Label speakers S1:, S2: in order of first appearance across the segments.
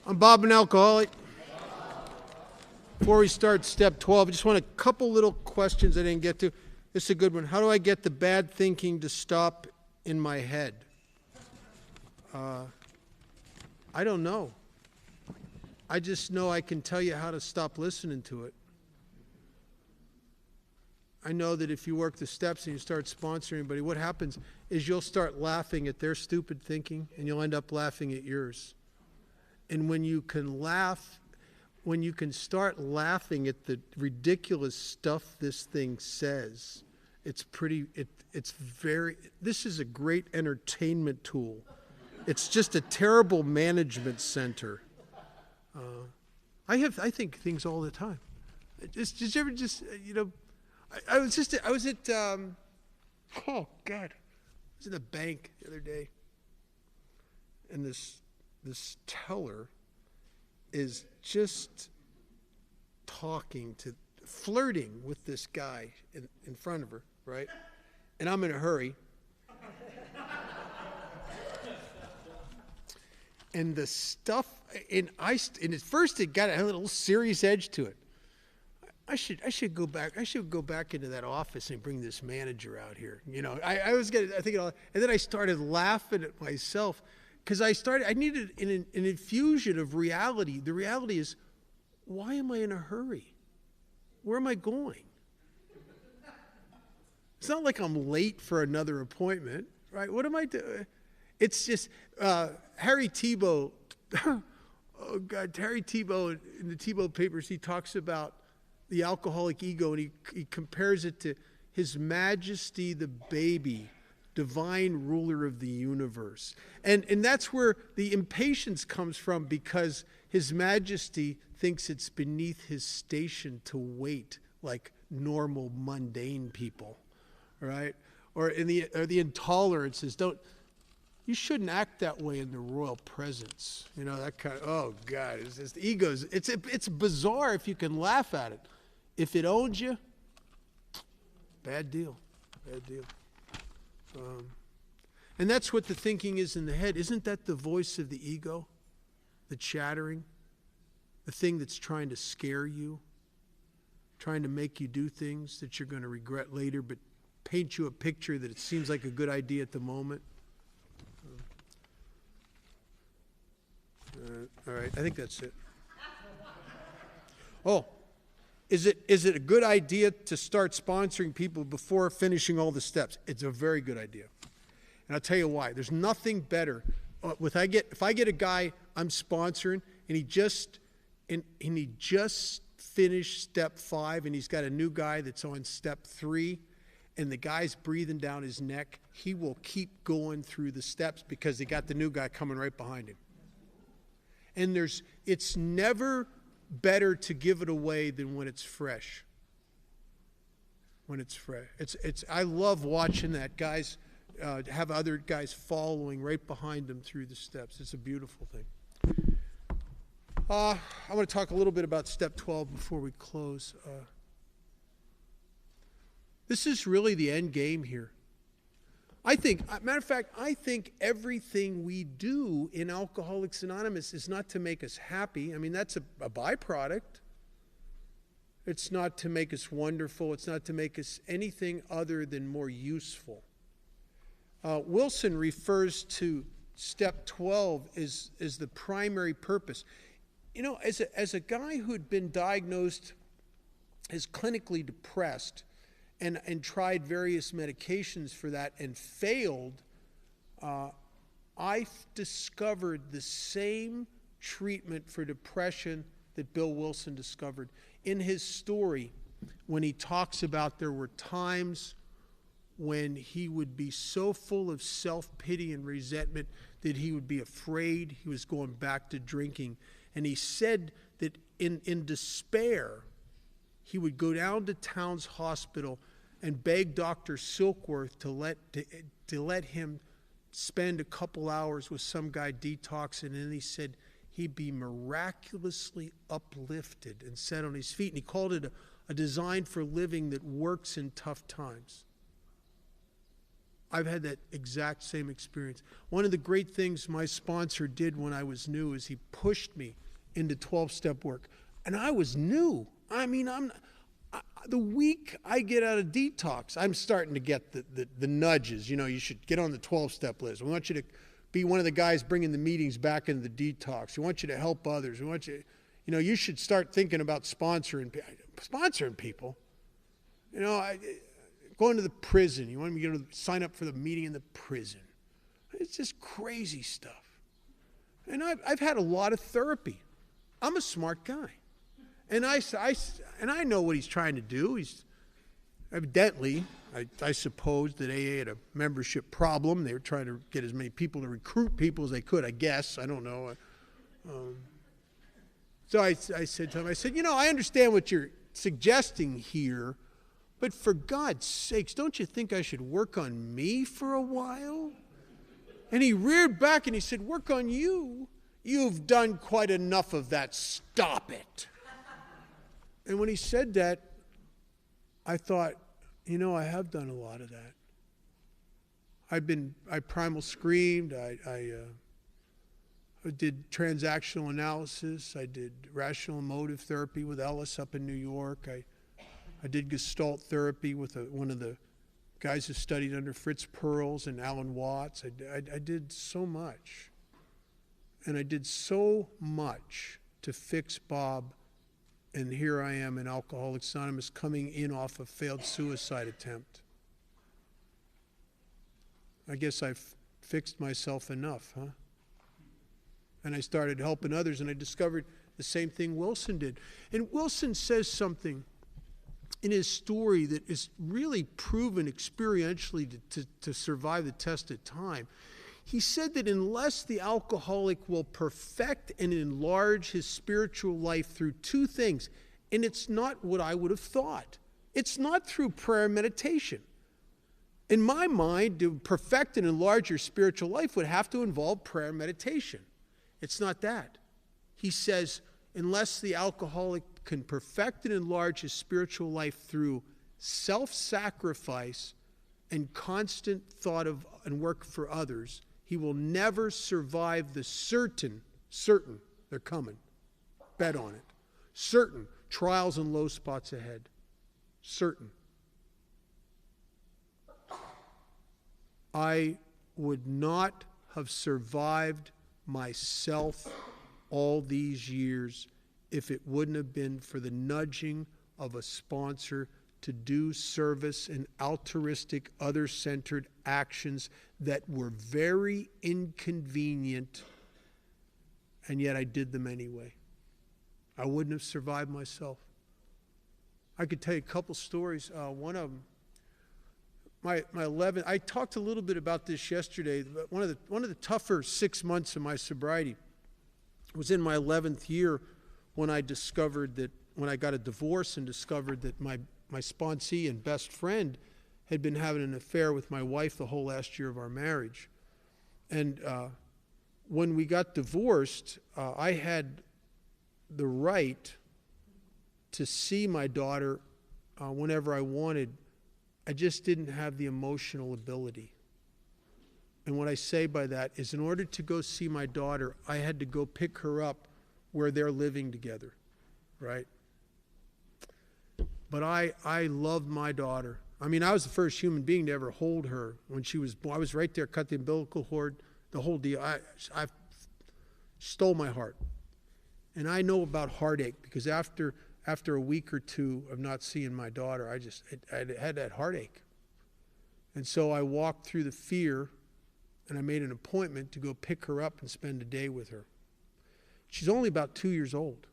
S1: I'm Bob, an alcoholic. Before we start step 12, I just want a couple little questions I didn't get to. This is a good one. How do I get the bad thinking to stop in my head? I don't know. I just know I can tell you how to stop listening to it. I know that if you work the steps and you start sponsoring anybody, what happens is you'll start laughing at their stupid thinking and you'll end up laughing at yours. And when you can laugh, when you can start laughing at the ridiculous stuff this thing says, this is a great entertainment tool. It's just a terrible management center. I think things all the time. Did you ever I was at the bank the other day, and this teller is just flirting with this guy in front of her, right? And I'm in a hurry. And the stuff, and at first it got a little serious edge to it. I should go back into that office and bring this manager out here. I was thinking, and then I started laughing at myself because I needed an infusion of reality. The reality is, why am I in a hurry? Where am I going? It's not like I'm late for another appointment, right? What am I doing? It's just Harry Tebow. Oh God, Harry Tebow in the Tebow papers, he talks about the alcoholic ego, and he compares it to His Majesty the baby, divine ruler of the universe. And that's where the impatience comes from, because His Majesty thinks it's beneath his station to wait like normal, mundane people, right? Or the intolerance is, you shouldn't act that way in the royal presence. That kind of, oh God, it's just egos. It's bizarre if you can laugh at it. If it owns you, bad deal. And that's what the thinking is in the head. Isn't that the voice of the ego? The chattering? The thing that's trying to scare you? Trying to make you do things that you're going to regret later, but paint you a picture that it seems like a good idea at the moment? All right, I think that's it. Oh, is it a good idea to start sponsoring people before finishing all the steps? It's a very good idea. And I'll tell you why. There's nothing better. If I get a guy I'm sponsoring and he just finished step 5 and he's got a new guy that's on step 3 and the guy's breathing down his neck, he will keep going through the steps because they got the new guy coming right behind him. And it's never better to give it away than when it's fresh. When it's fresh. I love watching that guys have other guys following right behind them through the steps. It's a beautiful thing. I want to talk a little bit about step 12 before we close. This is really the end game here. I think everything we do in Alcoholics Anonymous is not to make us happy. I mean, that's a byproduct. It's not to make us wonderful. It's not to make us anything other than more useful. Wilson refers to step 12 as the primary purpose. As a guy who'd been diagnosed as clinically depressed, and tried various medications for that and failed, I discovered the same treatment for depression that Bill Wilson discovered. In his story, when he talks about there were times when he would be so full of self-pity and resentment that he would be afraid he was going back to drinking. And he said that in despair, he would go down to Towns Hospital and beg Dr. Silkworth to let him spend a couple hours with some guy detoxing. And then he said he'd be miraculously uplifted and set on his feet. And he called it a design for living that works in tough times. I've had that exact same experience. One of the great things my sponsor did when I was new is he pushed me into 12-step work. And I was new. I mean, the week I get out of detox, I'm starting to get the nudges. You know, you should get on the 12-step list. We want you to be one of the guys bringing the meetings back into the detox. We want you to help others. We want you, you know, you should start thinking about sponsoring people. You know, going to the prison. You want me to sign up for the meeting in the prison. It's just crazy stuff. And I've had a lot of therapy. I'm a smart guy. And I know what he's trying to do. He's evidently, I suppose that AA had a membership problem. They were trying to get as many people to recruit people as they could, I guess. I don't know. So I said to him, I said, you know, I understand what you're suggesting here, but for God's sakes, don't you think I should work on me for a while? And he reared back and he said, work on you? You've done quite enough of that. Stop it. And when he said that, I thought, you know, I have done a lot of that. I primal screamed. I did transactional analysis. I did rational emotive therapy with Ellis up in New York. I did Gestalt therapy with one of the guys who studied under Fritz Perls and Alan Watts. I did so much. And I did so much to fix Bob. And here I am in Alcoholics Anonymous coming in off a failed suicide attempt. I guess I've fixed myself enough, huh? And I started helping others, and I discovered the same thing Wilson did. And Wilson says something in his story that is really proven experientially to survive the test of time. He said that unless the alcoholic will perfect and enlarge his spiritual life through two things, and it's not what I would have thought. It's not through prayer and meditation. In my mind, to perfect and enlarge your spiritual life would have to involve prayer and meditation. It's not that. He says, unless the alcoholic can perfect and enlarge his spiritual life through self-sacrifice and constant thought of and work for others, he will never survive the certain, they're coming. Bet on it. Certain trials and low spots ahead. Certain. I would not have survived myself all these years if it wouldn't have been for the nudging of a sponsor to do service and altruistic, other-centered actions that were very inconvenient, and yet I did them anyway. I wouldn't have survived myself. I could tell you a couple stories. One of them, my 11, I talked a little bit about this yesterday, but one of the tougher 6 months of my sobriety was in my 11th year when I discovered that, when I got a divorce and discovered that my sponsee and best friend had been having an affair with my wife the whole last year of our marriage. And when we got divorced, I had the right to see my daughter whenever I wanted. I just didn't have the emotional ability. And what I say by that is, in order to go see my daughter, I had to go pick her up where they're living together, right? But I loved my daughter. I mean, I was the first human being to ever hold her when she was born. I was right there, cut the umbilical cord, the whole deal. I stole my heart. And I know about heartache because after a week or two of not seeing my daughter, I had that heartache. And so I walked through the fear, and I made an appointment to go pick her up and spend a day with her. She's only about 2 years old.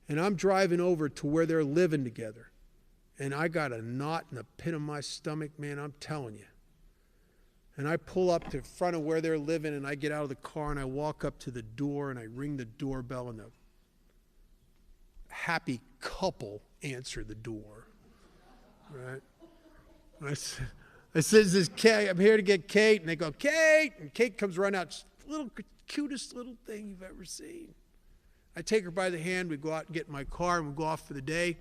S1: And I'm driving over to where they're living together. And I got a knot in the pit of my stomach, man, I'm telling you. And I pull up to the front of where they're living, and I get out of the car, and I walk up to the door, and I ring the doorbell, and the happy couple answer the door, right? I says, "This Kate, I'm here to get Kate." And they go, "Kate!" And Kate comes running out, cutest little thing you've ever seen. I take her by the hand, we go out and get in my car, and we go off for the day.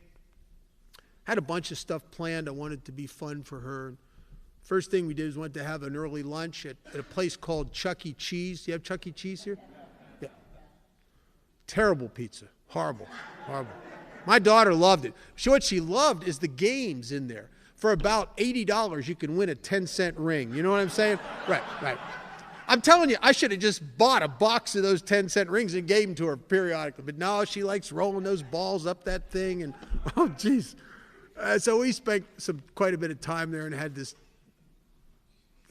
S1: Had a bunch of stuff planned. I wanted it to be fun for her. First thing we did was went to have an early lunch at a place called Chuck E. Cheese. Do you have Chuck E. Cheese here? Yeah. Terrible pizza. Horrible. Horrible. My daughter loved it. What she loved is the games in there. For about $80, you can win a 10-cent ring. You know what I'm saying? Right. I'm telling you, I should have just bought a box of those 10-cent rings and gave them to her periodically. But no, she likes rolling those balls up that thing. And, oh, geez. So we spent quite a bit of time there and had this,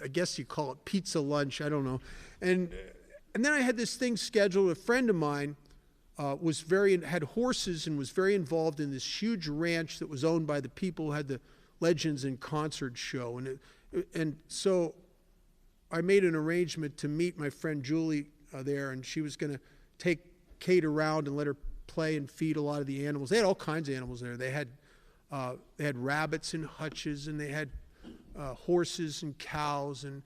S1: I guess you call it pizza lunch. I don't know. And then I had this thing scheduled. A friend of mine had horses and was very involved in this huge ranch that was owned by the people who had the Legends in Concert show. And so I made an arrangement to meet my friend Julie there, and she was going to take Kate around and let her play and feed a lot of the animals. They had all kinds of animals there. They had rabbits and hutches, and they had horses and cows and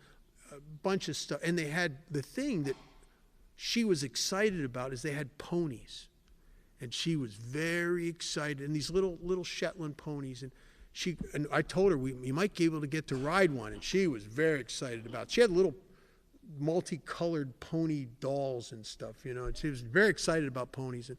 S1: a bunch of stuff. And they had the thing that she was excited about is they had ponies, and she was very excited. And these little Shetland ponies, and I told her we might be able to get to ride one, and she was very excited about it. She had little multicolored pony dolls and stuff, and she was very excited about ponies. And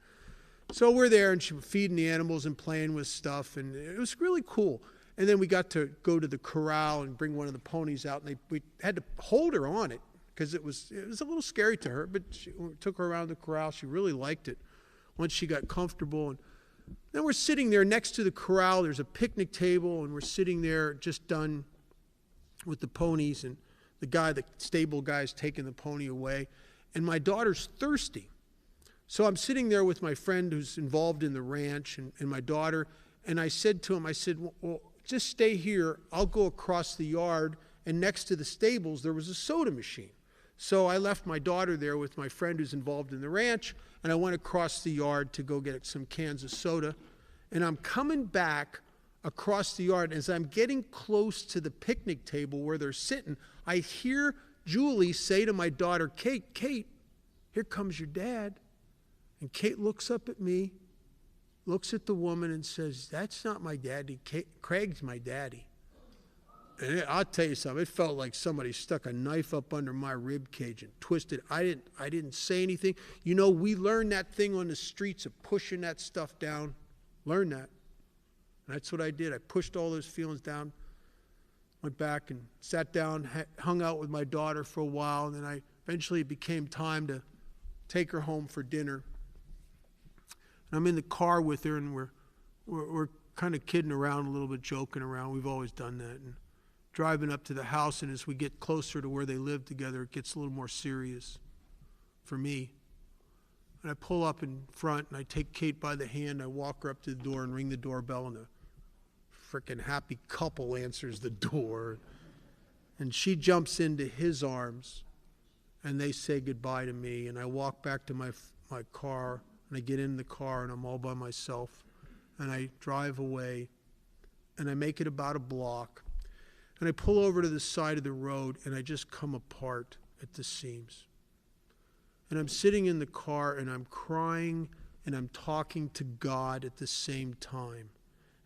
S1: so we're there, and she was feeding the animals and playing with stuff, and it was really cool. And then we got to go to the corral and bring one of the ponies out, and we had to hold her on it because it was a little scary to her, but we took her around the corral. She really liked it once she got comfortable. And then we're sitting there next to the corral. There's a picnic table, and we're sitting there just done with the ponies, and the stable guy's taking the pony away, and my daughter's thirsty. So I'm sitting there with my friend who's involved in the ranch and my daughter, and I said to him, well, just stay here. I'll go across the yard, and next to the stables there was a soda machine. So I left my daughter there with my friend who's involved in the ranch, and I went across the yard to go get some cans of soda. And I'm coming back across the yard. As I'm getting close to the picnic table where they're sitting, I hear Julie say to my daughter, Kate, here comes your dad. And Kate looks up at me, looks at the woman, and says, that's not my daddy. Craig's my daddy. And I'll tell you something. It felt like somebody stuck a knife up under my rib cage and twisted. I didn't say anything. We learned that thing on the streets of pushing that stuff down. Learned that. And that's what I did. I pushed all those feelings down, went back and sat down, hung out with my daughter for a while, and then eventually it became time to take her home for dinner. And I'm in the car with her, and we're kind of kidding around a little bit, joking around. We've always done that. And driving up to the house, and as we get closer to where they live together, it gets a little more serious for me. And I pull up in front, and I take Kate by the hand. I walk her up to the door and ring the doorbell, and a frickin' happy couple answers the door. And she jumps into his arms, and they say goodbye to me. And I walk back to my car, and I get in the car, and I'm all by myself. And I drive away, and I make it about a block. And I pull over to the side of the road, and I just come apart at the seams. And I'm sitting in the car, and I'm crying, and I'm talking to God at the same time.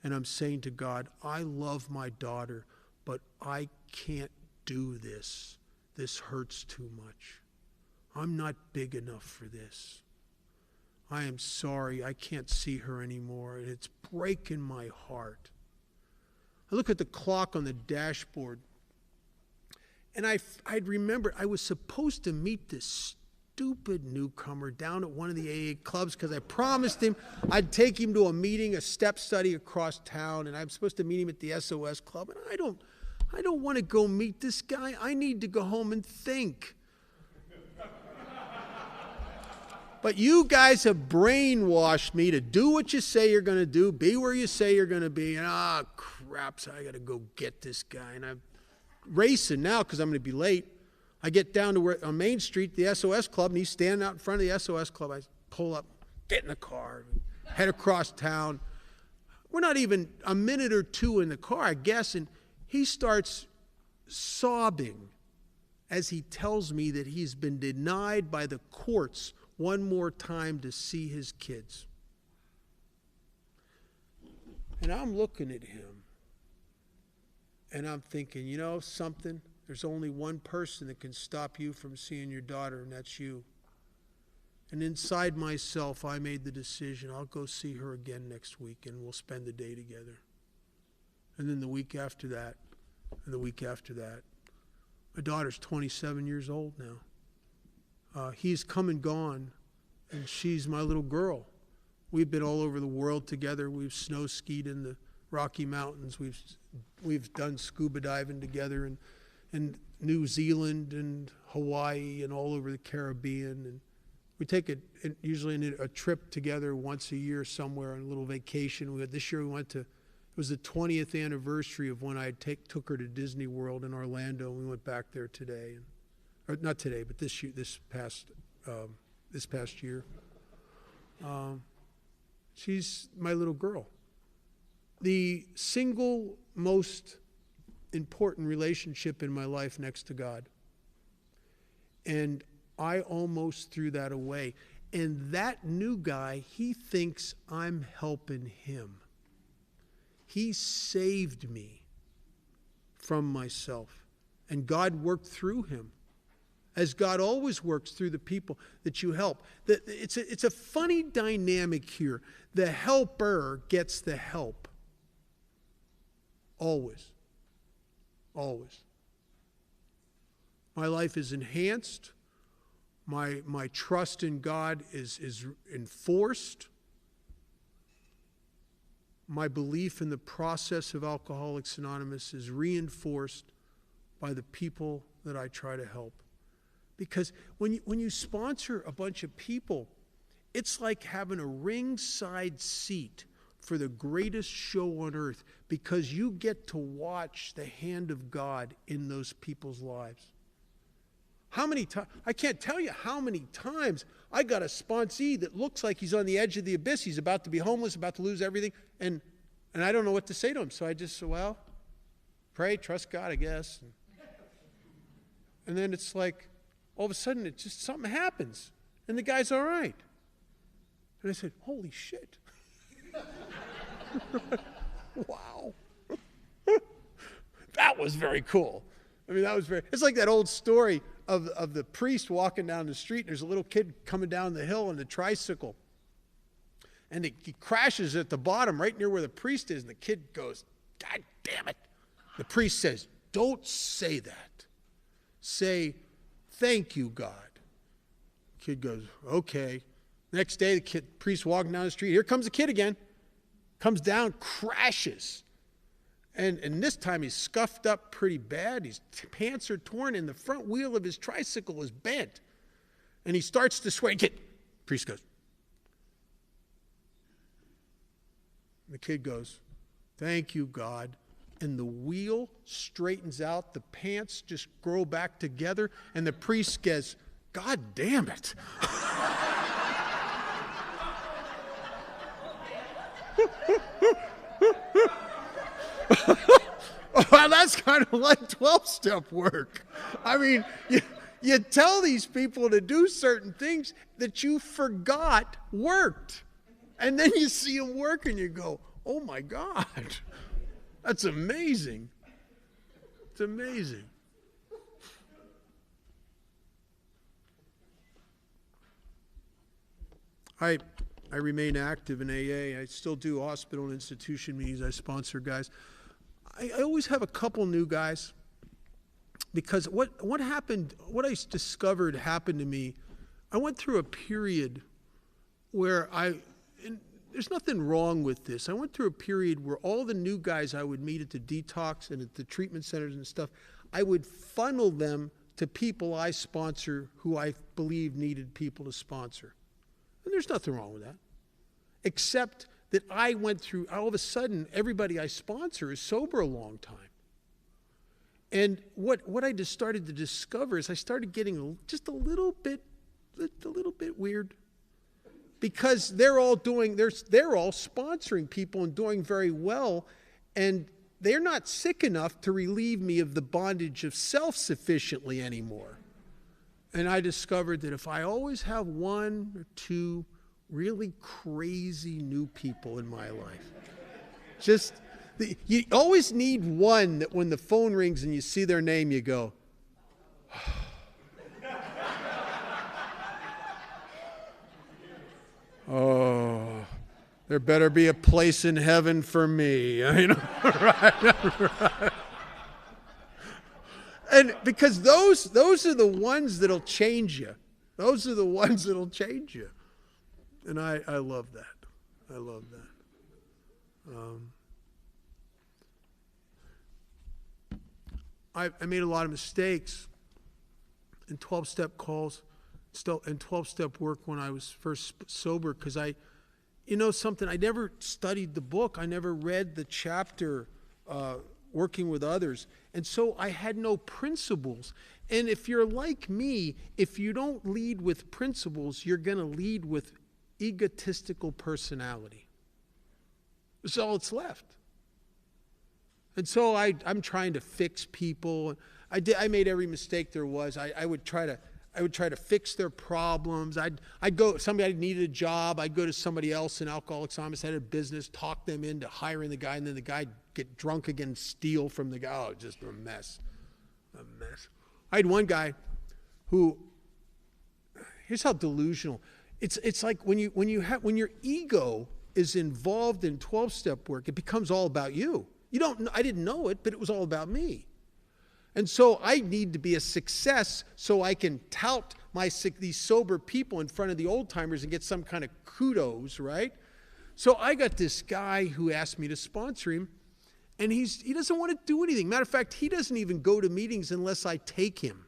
S1: And I'm saying to God, I love my daughter, but I can't do this. This hurts too much. I'm not big enough for this. I am sorry. I can't see her anymore, and it's breaking my heart. I look at the clock on the dashboard, and I'd remembered I was supposed to meet this stupid newcomer down at one of the AA clubs because I promised him I'd take him to a meeting, a step study across town, and I'm supposed to meet him at the SOS club. And I don't want to go meet this guy. I need to go home and think. But you guys have brainwashed me to do what you say you're going to do, be where you say you're going to be, and crap, so I got to go get this guy. And I'm racing now because I'm going to be late. I get down to on Main Street, the SOS Club, and he's standing out in front of the SOS Club. I pull up, get in the car, head across town. We're not even a minute or two in the car, I guess, and he starts sobbing as he tells me that he's been denied by the courts one more time to see his kids. And I'm looking at him, And I'm thinking, you know something? There's only one person that can stop you from seeing your daughter, and that's you. And inside myself, I made the decision, I'll go see her again next week, and we'll spend the day together. And then the week after that, and the week after that. My daughter's 27 years old now. He's come and gone, and she's my little girl. We've been all over the world together. We've snow skied in the Rocky Mountains. We've done scuba diving together in New Zealand and Hawaii and all over the Caribbean. And we take usually a trip together once a year somewhere on a little vacation. This year we went to, it was the 20th anniversary of when I took her to Disney World in Orlando. And we went back there today, or not today, but this past year. She's my little girl. The single most important relationship in my life next to God. And I almost threw that away. And that new guy, he thinks I'm helping him. He saved me from myself. And God worked through him, as God always works through the people that you help. It's a funny dynamic here. The helper gets the help. Always. Always. My life is enhanced. My trust in God is enforced. My belief in the process of Alcoholics Anonymous is reinforced by the people that I try to help. Because when you sponsor a bunch of people, it's like having a ringside seat for the greatest show on earth, because you get to watch the hand of God in those people's lives. How many times, I can't tell you how many times I got a sponsee that looks like he's on the edge of the abyss. He's about to be homeless, about to lose everything, and I don't know what to say to him. So I just said, well, pray, trust God, I guess. And then it's like, all of a sudden, it just something happens, and the guy's all right. And I said, holy shit. Wow. That was very cool. I mean, it's like that old story of the priest walking down the street, and there's a little kid coming down the hill on a tricycle. And he crashes at the bottom right near where the priest is, and the kid goes, God damn it. The priest says, don't say that. Say, thank you, God. The kid goes, okay. Next day, the priest walking down the street. Here comes the kid again. Comes down, crashes. And this time he's scuffed up pretty bad. His pants are torn, and the front wheel of his tricycle is bent. And he starts to sway. Priest goes. The kid goes, thank you, God. And the wheel straightens out. The pants just grow back together. And the priest says, God damn it. Well, that's kind of like 12-step work. I mean, you tell these people to do certain things that you forgot worked. And then you see them work and you go, oh my God, that's amazing. It's amazing. I remain active in AA. I still do hospital and institution meetings. I sponsor guys. I always have a couple new guys, because what happened, what I discovered happened to me, I went through a period where and there's nothing wrong with this. I went through a period where all the new guys I would meet at the detox and at the treatment centers and stuff, I would funnel them to people I sponsor who I believe needed people to sponsor. And there's nothing wrong with that. Except that I went through, all of a sudden, everybody I sponsor is sober a long time. And what I just started to discover is I started getting just a little bit weird. Because they're all sponsoring people and doing very well, and they're not sick enough to relieve me of the bondage of self sufficiently anymore. And I discovered that if I always have one or two really crazy new people in my life, just You always need one that when the phone rings and you see their name, you go, oh, there better be a place in heaven for me. You know, right? And because those are the ones that'll change you. Those are the ones that'll change you. And I love that. I love that. I made a lot of mistakes in 12-step calls and 12-step work when I was first sober, because you know something, I never studied the book. I never read the chapter working with others. And so I had no principles. And if you're like me, if you don't lead with principles, you're going to lead with egotistical personality. That's all that's left. And so I'm trying to fix people. I made every mistake there was. I would try to fix their problems. I'd go, somebody needed a job, I'd go to somebody else in Alcoholics Anonymous, had a business, talk them into hiring the guy, and then the guy get drunk again and steal from the guy. Oh, just a mess. A mess. I had one guy who, here's how delusional. It's like when your ego is involved in 12-step work, it becomes all about you. I didn't know it, but it was all about me. And so I need to be a success so I can tout these sober people in front of the old timers and get some kind of kudos, right? So I got this guy who asked me to sponsor him, and he doesn't want to do anything. Matter of fact, he doesn't even go to meetings unless I take him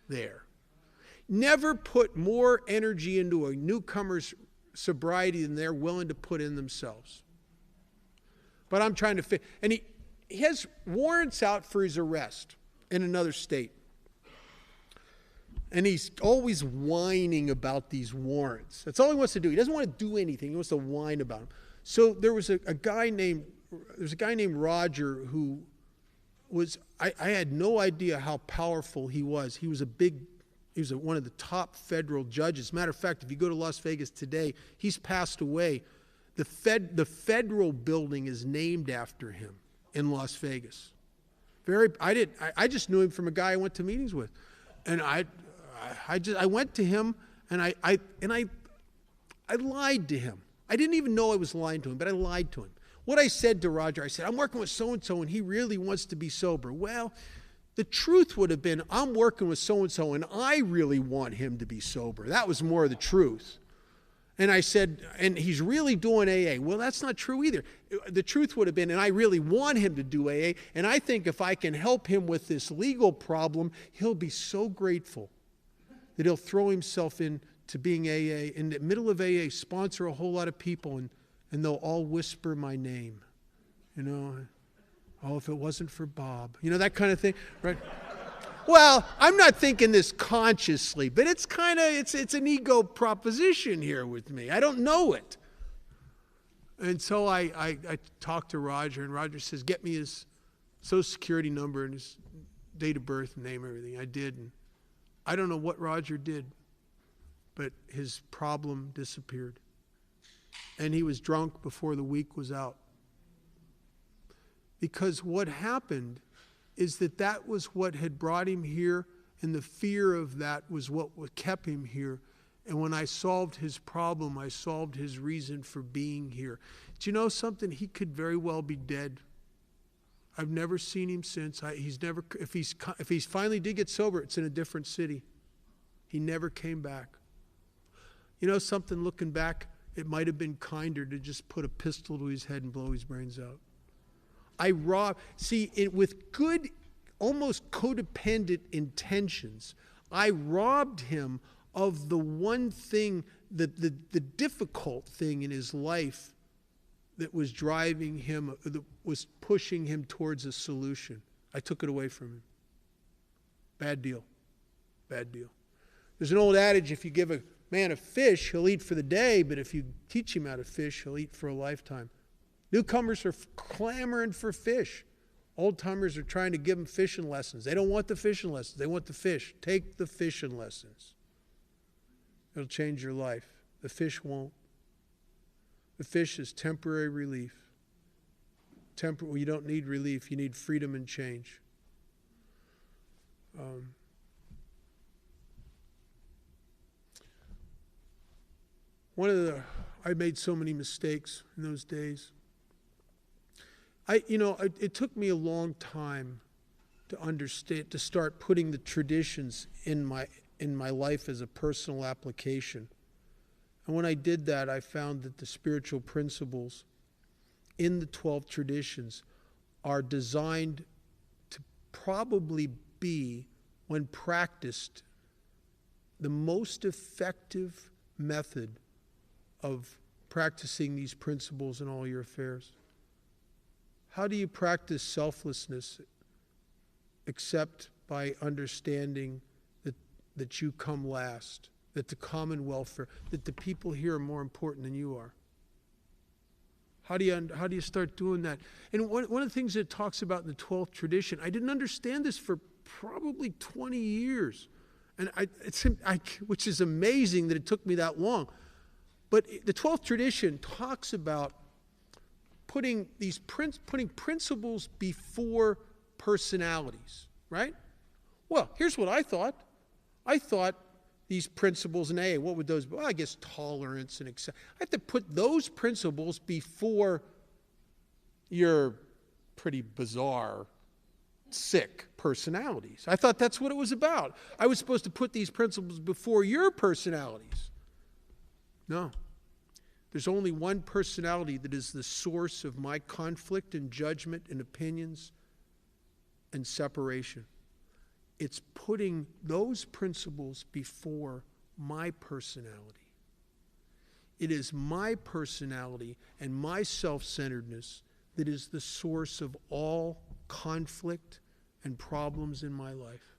S1: there. Never put more energy into a newcomer's sobriety than they're willing to put in themselves. But I'm trying to fit. And he has warrants out for his arrest in another state. And he's always whining about these warrants. That's all he wants to do. He doesn't want to do anything. He wants to whine about them. So there was a guy named Roger who was, I had no idea how powerful he was. He was one of the top federal judges. Matter of fact, if you go to Las Vegas today, he's passed away. The federal building is named after him in Las Vegas. I just knew him from a guy I went to meetings with, and I went to him and I lied to him. I didn't even know I was lying to him, but I lied to him. What I said to Roger, I said, I'm working with so-and-so and he really wants to be sober. Well, the truth would have been, I'm working with so-and-so and I really want him to be sober. That was more of the truth. And I said, and he's really doing AA. Well, that's not true either. The truth would have been, and I really want him to do AA, and I think if I can help him with this legal problem, he'll be so grateful that he'll throw himself into being AA, in the middle of AA, sponsor a whole lot of people, and they'll all whisper my name. You know, oh, if it wasn't for Bob. You know, that kind of thing, right? Well, I'm not thinking this consciously, but it's an ego proposition here with me. I don't know it. And so I talked to Roger, and Roger says, get me his Social Security number and his date of birth and name, everything. I did. And I don't know what Roger did, but his problem disappeared. And he was drunk before the week was out. Because what happened is that was what had brought him here, and the fear of that was what kept him here. And when I solved his problem, I solved his reason for being here. Do you know something? He could very well be dead. I've never seen him since. If he's finally did get sober, it's in a different city. He never came back. You know something, looking back, it might have been kinder to just put a pistol to his head and blow his brains out. With good, almost codependent intentions, I robbed him of the one thing, the difficult thing in his life that was driving him, that was pushing him towards a solution. I took it away from him. Bad deal. Bad deal. There's an old adage, if you give a man a fish, he'll eat for the day, but if you teach him how to fish, he'll eat for a lifetime. Newcomers are clamoring for fish. Old-timers are trying to give them fishing lessons. They don't want the fishing lessons. They want the fish. Take the fishing lessons. It'll change your life. The fish won't. The fish is temporary relief. Well, you don't need relief. You need freedom and change. I made so many mistakes in those days. It took me a long time to understand, to start putting the traditions in my life as a personal application. And when I did that, I found that the spiritual principles in the 12 traditions are designed to probably be, when practiced, the most effective method of practicing these principles in all your affairs. How do you practice selflessness except by understanding that you come last, that the common welfare, that the people here are more important than you are? How do you start doing that? And one of the things that it talks about in the 12th tradition, I didn't understand this for probably 20 years, and which is amazing that it took me that long. But the 12th tradition talks about putting principles before personalities, right? Well, here's what I thought. I thought these principles in AA, what would those be? Well, I guess tolerance and accept. I have to put those principles before your pretty bizarre, sick personalities. I thought that's what it was about. I was supposed to put these principles before your personalities. No. There's only one personality that is the source of my conflict and judgment and opinions and separation. It's putting those principles before my personality. It is my personality and my self-centeredness that is the source of all conflict and problems in my life.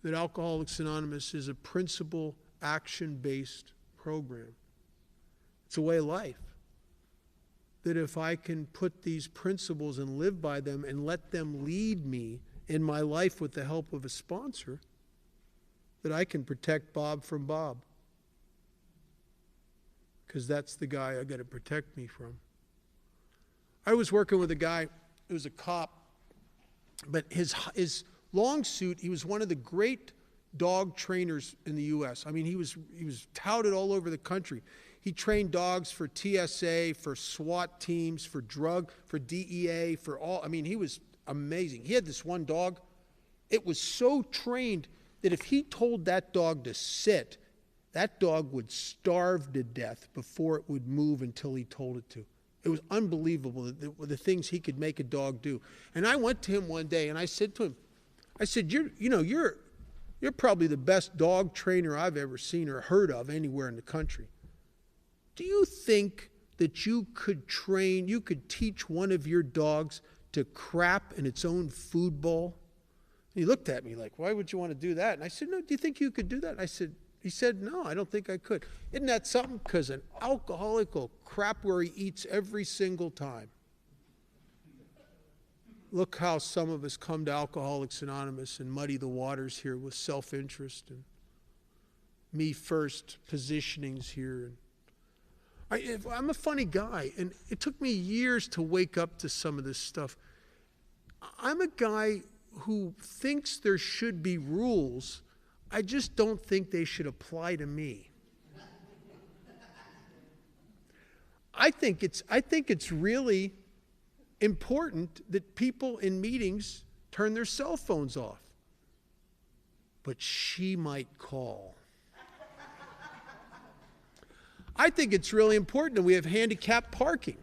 S1: That Alcoholics Anonymous is a principle action-based program. It's a way of life. That if I can put these principles and live by them and let them lead me in my life with the help of a sponsor, that I can protect Bob from Bob. Because that's the guy I got to protect me from. I was working with a guy who was a cop, but his long suit, he was one of the great dog trainers in the U.S. I mean, he was touted all over the country. He trained dogs for TSA, for SWAT teams, for DEA, for all. I mean, he was amazing. He had this one dog. It was so trained that if he told that dog to sit, that dog would starve to death before it would move until he told it to. It was unbelievable, the things he could make a dog do. And I went to him one day and I said to him, you're probably the best dog trainer I've ever seen or heard of anywhere in the country. Do you think that you could teach one of your dogs to crap in its own food bowl? And he looked at me like, why would you want to do that? And I said, no, do you think you could do that? He said, no, I don't think I could. Isn't that something? Because an alcoholic will crap where he eats every single time. Look how some of us come to Alcoholics Anonymous and muddy the waters here with self-interest and me first positionings here. I'm a funny guy, and it took me years to wake up to some of this stuff. I'm a guy who thinks there should be rules. I just don't think they should apply to me. I think it's really important that people in meetings turn their cell phones off. But she might call. I think it's really important that we have handicapped parking.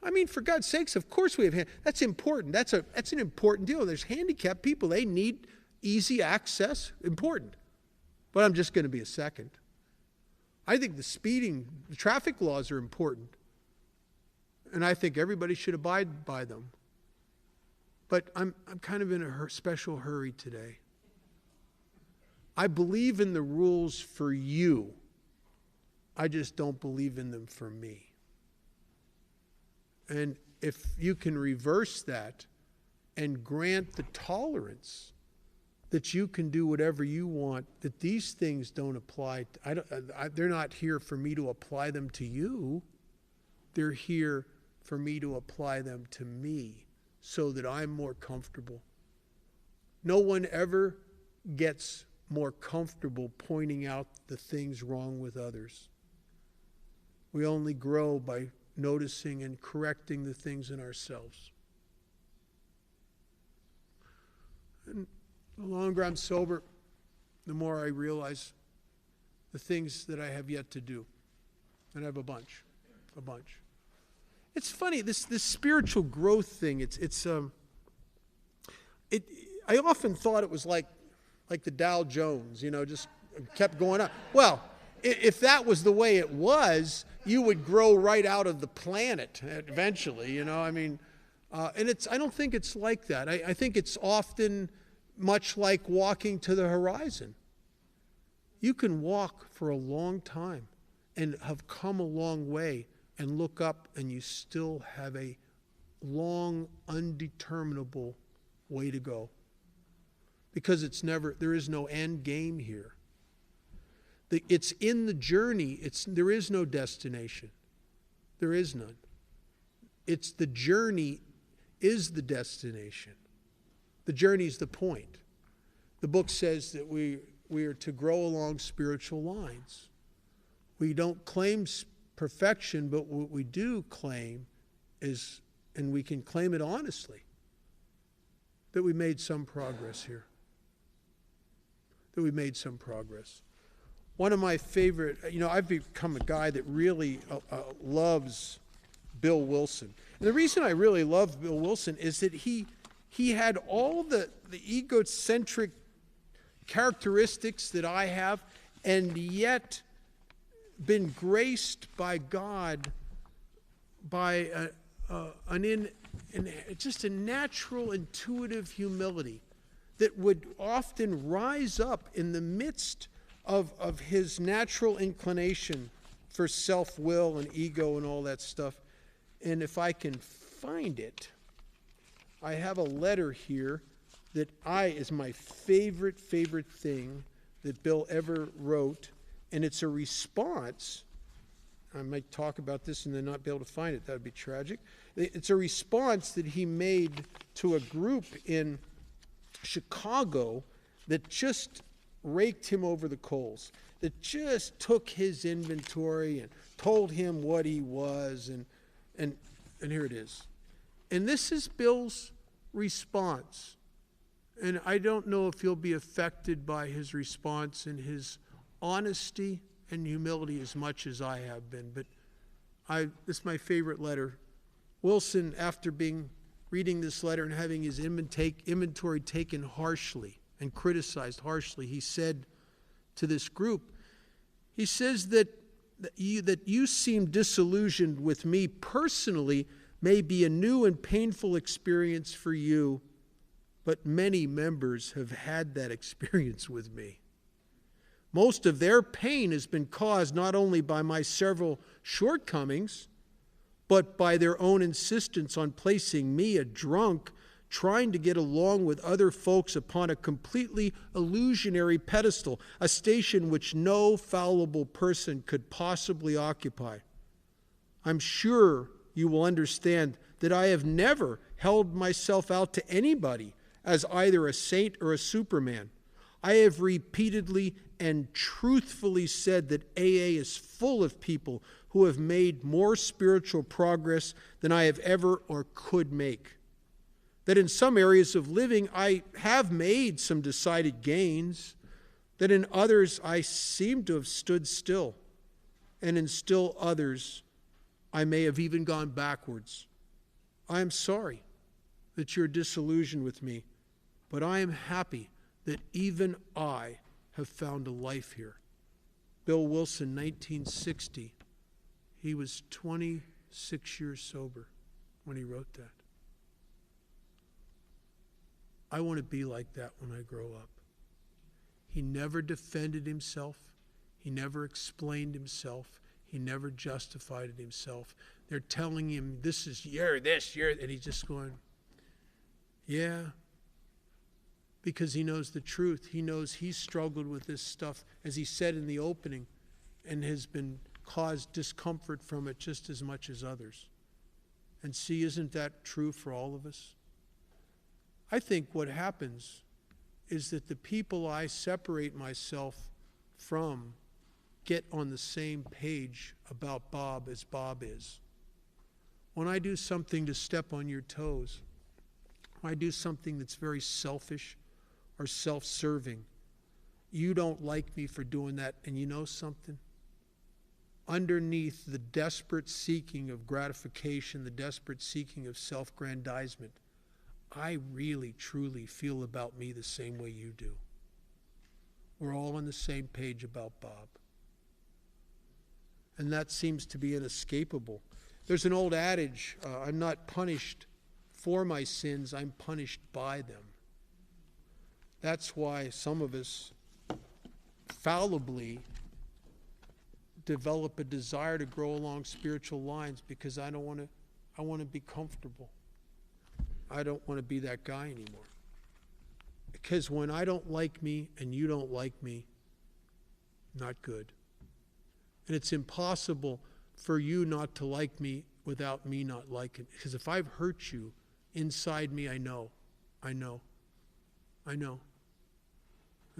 S1: I mean, for God's sakes, of course we have. That's important. That's an important deal. There's handicapped people. They need easy access. Important. But I'm just going to be a second. I think the traffic laws are important. And I think everybody should abide by them. But I'm kind of in a special hurry today. I believe in the rules for you. I just don't believe in them for me. And if you can reverse that and grant the tolerance that you can do whatever you want, that these things don't apply. They're not here for me to apply them to you. They're here for me to apply them to me so that I'm more comfortable. No one ever gets more comfortable pointing out the things wrong with others. We only grow by noticing and correcting the things in ourselves. And the longer I'm sober, the more I realize the things that I have yet to do. And I have a bunch. It's funny, this spiritual growth thing, I often thought it was like the Dow Jones, just kept going up. Well, if that was the way it was, you would grow right out of the planet eventually, and I don't think it's like that. I think it's often much like walking to the horizon. You can walk for a long time and have come a long way and look up and you still have a long, undeterminable way to go. Because there is no end game here. It's in the journey. There is no destination. There is none. It's the journey is the destination. The journey is the point. The book says that we are to grow along spiritual lines. We don't claim perfection, but what we do claim is, and we can claim it honestly, that we made some progress here. That we made some progress. One of my favorite, I've become a guy that really loves Bill Wilson. And the reason I really love Bill Wilson is that he had all the egocentric characteristics that I have, and yet been graced by God by just a natural, intuitive humility that would often rise up in the midst of his natural inclination for self-will and ego and all that stuff. And if I can find it, I have a letter here that is my favorite thing that Bill ever wrote, and it's a response. I might talk about this and then not be able to find it. That would be tragic. It's a response that he made to a group in Chicago that just raked him over the coals, that just took his inventory and told him what he was, and here it is. And this is Bill's response. And I don't know if you'll be affected by his response and his honesty and humility as much as I have been, but this is my favorite letter. Wilson, after reading this letter and having his inventory taken harshly and criticized harshly, he said to this group, he says that you seem disillusioned with me personally may be a new and painful experience for you, but many members have had that experience with me. Most of their pain has been caused not only by my several shortcomings, but by their own insistence on placing me, a drunk, trying to get along with other folks upon a completely illusionary pedestal, a station which no fallible person could possibly occupy. I'm sure you will understand that I have never held myself out to anybody as either a saint or a superman. I have repeatedly and truthfully said that AA is full of people who have made more spiritual progress than I have ever or could make. That in some areas of living I have made some decided gains, that in others I seem to have stood still, and in still others I may have even gone backwards. I am sorry that you're disillusioned with me, but I am happy that even I have found a life here. Bill Wilson, 1960. He was 26 years sober when he wrote that. I want to be like that when I grow up. He never defended himself. He never explained himself. He never justified it himself. They're telling him, you're this, and he's just going, yeah. Because he knows the truth. He knows he's struggled with this stuff, as he said in the opening, and has been caused discomfort from it just as much as others. And see, isn't that true for all of us? I think what happens is that the people I separate myself from get on the same page about Bob as Bob is. When I do something to step on your toes, when I do something that's very selfish or self-serving, you don't like me for doing that, and you know something? Underneath the desperate seeking of gratification, the desperate seeking of self-grandizement, I really, truly feel about me the same way you do. We're all on the same page about Bob. And that seems to be inescapable. There's an old adage, I'm not punished for my sins, I'm punished by them. That's why some of us fallibly develop a desire to grow along spiritual lines, because I want to be comfortable. I don't want to be that guy anymore. Because when I don't like me and you don't like me, not good. And it's impossible for you not to like me without me not liking. Because if I've hurt you, inside me I know. And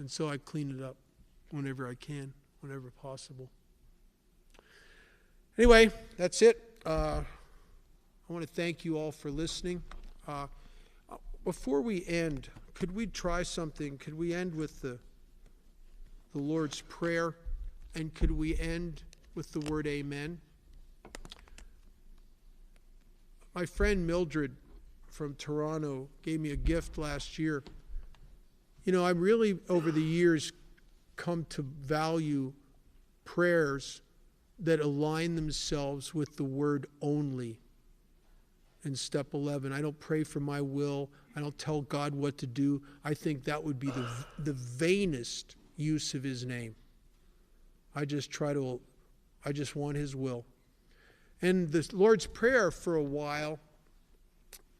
S1: so I clean it up whenever I can, whenever possible. Anyway, that's it. I want to thank you all for listening. Before we end, could we try something? Could we end with the Lord's Prayer? And could we end with the word amen? My friend Mildred from Toronto gave me a gift last year. You know, I've really, over the years, come to value prayers that align themselves with the word only in step 11. I don't pray for my will. I don't tell God what to do. I think that would be the vainest use of his name. I just want his will. And the Lord's Prayer, for a while,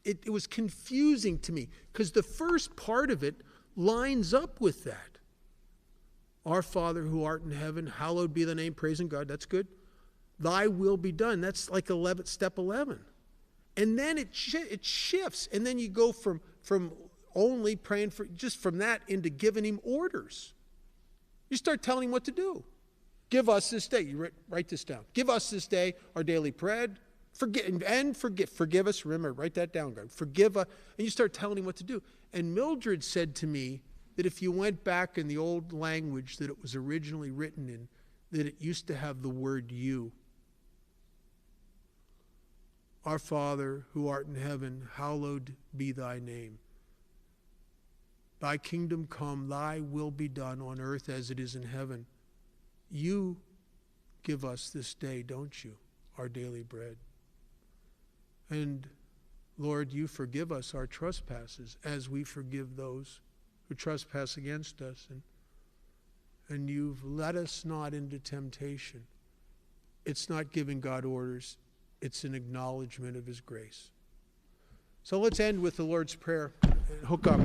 S1: it was confusing to me, because the first part of it lines up with that. Our Father who art in heaven, hallowed be thy name, praising God, that's good. Thy will be done, that's like step 11. And then it shifts, and then you go from only praying for, just from that into giving him orders. You start telling him what to do. Give us this day, you write this down. Give us this day our daily bread. Forgive us. Remember, write that down, God. Forgive us. And you start telling him what to do. And Mildred said to me that if you went back in the old language that it was originally written in, that it used to have the word you. Our Father who art in heaven, hallowed be thy name. Thy kingdom come, thy will be done on earth as it is in heaven. You give us this day, don't you, our daily bread. And Lord, you forgive us our trespasses as we forgive those who trespass against us. And you've led us not into temptation. It's not giving God orders. It's an acknowledgement of his grace. So let's end with the Lord's Prayer. Hook up.